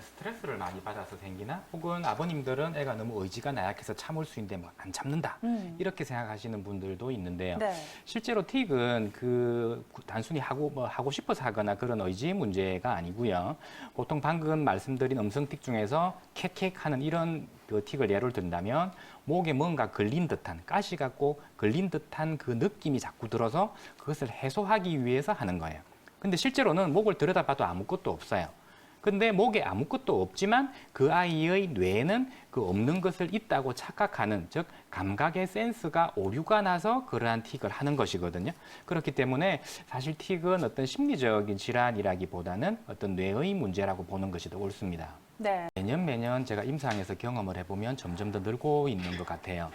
스트레스를 많이 받아서 생기나 혹은 아버님들은 애가 너무 의지가 나약해서 참을 수 있는데 뭐 안 참는다 이렇게 생각하시는 분들도 있는데요. 네. 실제로 틱은 단순히 하고 싶어서 하거나 그런 의지의 문제가 아니고요. 보통 방금 말씀드린 음성틱 중에서 캑캑 하는 이런 그 틱을 예를 든다면 목에 뭔가 걸린 듯한 가시가 꼭 걸린 듯한 그 느낌이 자꾸 들어서 그것을 해소하기 위해서 하는 거예요. 근데 실제로는 목을 들여다봐도 아무것도 없어요. 근데 목에 아무것도 없지만 그 아이의 뇌에는 그 없는 것을 있다고 착각하는, 즉 감각의 센스가 오류가 나서 그러한 틱을 하는 것이거든요. 그렇기 때문에 사실 틱은 어떤 심리적인 질환이라기보다는 어떤 뇌의 문제라고 보는 것이 더 옳습니다. 네. 매년 제가 임상에서 경험을 해보면 점점 더 늘고 있는 것 같아요.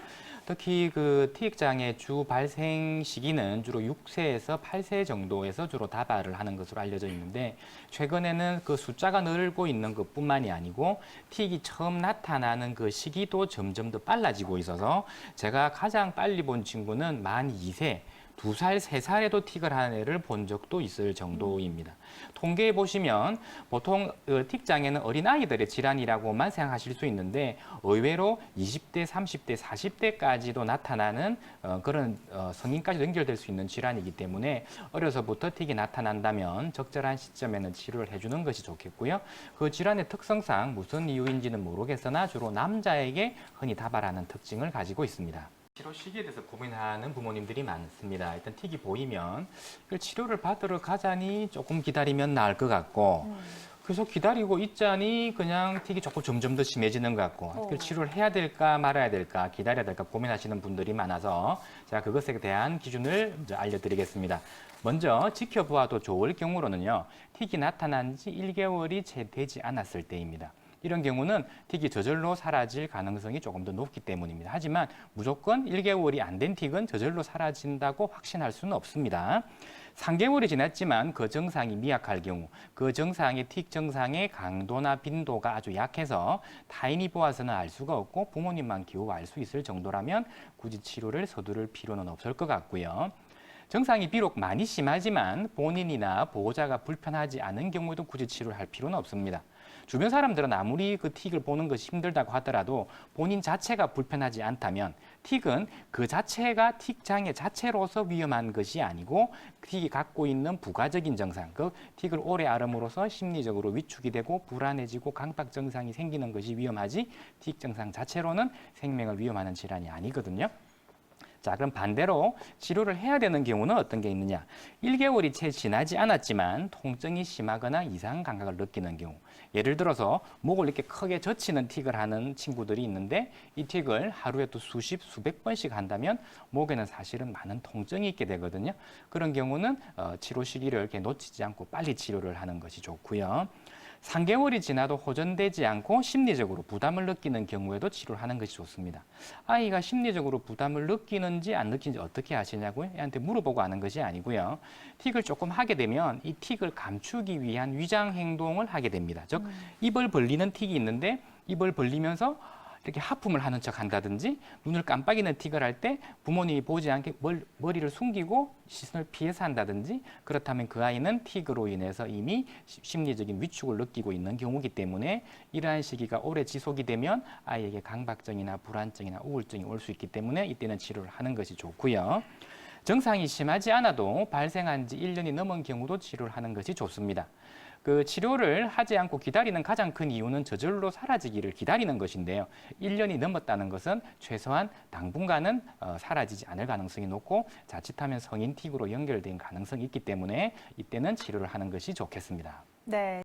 특히 그 틱 장애 주 발생 시기는 주로 6세에서 8세 정도에서 주로 다발을 하는 것으로 알려져 있는데, 최근에는 그 숫자가 늘고 있는 것뿐만이 아니고 틱이 처음 나타나는 그 시기도 점점 더 빨라지고 있어서, 제가 가장 빨리 본 친구는 만 2세, 2살, 3살에도 틱을 하는 애를 본 적도 있을 정도입니다. 통계에 보시면 보통 틱 장애는 어린아이들의 질환이라고만 생각하실 수 있는데, 의외로 20대, 30대, 40대까지도 나타나는 그런 성인까지 연결될 수 있는 질환이기 때문에 어려서부터 틱이 나타난다면 적절한 시점에는 치료를 해주는 것이 좋겠고요. 그 질환의 특성상 무슨 이유인지는 모르겠으나 주로 남자에게 흔히 다발하는 특징을 가지고 있습니다. 치료 시기에 대해서 고민하는 부모님들이 많습니다. 일단 틱이 보이면 치료를 받으러 가자니 조금 기다리면 나을 것 같고, 계속 기다리고 있자니 그냥 틱이 조금 점점 더 심해지는 것 같고, 치료를 해야 될까 말아야 될까 기다려야 될까 고민하시는 분들이 많아서 제가 그것에 대한 기준을 알려드리겠습니다. 먼저 지켜보아도 좋을 경우로는요, 틱이 나타난 지 1개월이 채 되지 않았을 때입니다. 이런 경우는 틱이 저절로 사라질 가능성이 조금 더 높기 때문입니다. 하지만 무조건 1개월이 안 된 틱은 저절로 사라진다고 확신할 수는 없습니다. 3개월이 지났지만 그 증상이 미약할 경우, 그 증상의 틱 증상의 강도나 빈도가 아주 약해서 타인이 보아서는 알 수가 없고 부모님만 겨우 알 수 있을 정도라면 굳이 치료를 서두를 필요는 없을 것 같고요. 증상이 비록 많이 심하지만 본인이나 보호자가 불편하지 않은 경우에도 굳이 치료를 할 필요는 없습니다. 주변 사람들은 아무리 그 틱을 보는 것이 힘들다고 하더라도 본인 자체가 불편하지 않다면, 틱은 그 자체가 틱 장애 자체로서 위험한 것이 아니고 틱이 갖고 있는 부가적인 증상, 그 틱을 오래 앓음으로써 심리적으로 위축이 되고 불안해지고 강박 증상이 생기는 것이 위험하지, 틱 증상 자체로는 생명을 위험하는 질환이 아니거든요. 자, 그럼 반대로 치료를 해야 되는 경우는 어떤 게 있느냐? 1개월이 채 지나지 않았지만 통증이 심하거나 이상 감각을 느끼는 경우. 예를 들어서 목을 이렇게 크게 젖히는 틱을 하는 친구들이 있는데, 이 틱을 하루에 또 수십, 수백 번씩 한다면 목에는 사실은 많은 통증이 있게 되거든요. 그런 경우는 치료 시기를 이렇게 놓치지 않고 빨리 치료를 하는 것이 좋고요. 3개월이 지나도 호전되지 않고 심리적으로 부담을 느끼는 경우에도 치료를 하는 것이 좋습니다. 아이가 심리적으로 부담을 느끼는지 안 느끼는지 어떻게 아시냐고요? 애한테 물어보고 하는 것이 아니고요. 틱을 조금 하게 되면 이 틱을 감추기 위한 위장 행동을 하게 됩니다. 즉, 입을 벌리는 틱이 있는데 입을 벌리면서 이렇게 하품을 하는 척 한다든지, 눈을 깜빡이는 틱을 할 때 부모님이 보지 않게 머리를 숨기고 시선을 피해서 한다든지, 그렇다면 그 아이는 틱으로 인해서 이미 심리적인 위축을 느끼고 있는 경우이기 때문에 이러한 시기가 오래 지속이 되면 아이에게 강박증이나 불안증이나 우울증이 올 수 있기 때문에 이때는 치료를 하는 것이 좋고요. 증상이 심하지 않아도 발생한 지 1년이 넘은 경우도 치료를 하는 것이 좋습니다. 그 치료를 하지 않고 기다리는 가장 큰 이유는 저절로 사라지기를 기다리는 것인데요. 1년이 넘었다는 것은 최소한 당분간은 사라지지 않을 가능성이 높고, 자칫하면 성인 틱으로 연결된 가능성이 있기 때문에 이때는 치료를 하는 것이 좋겠습니다. 네.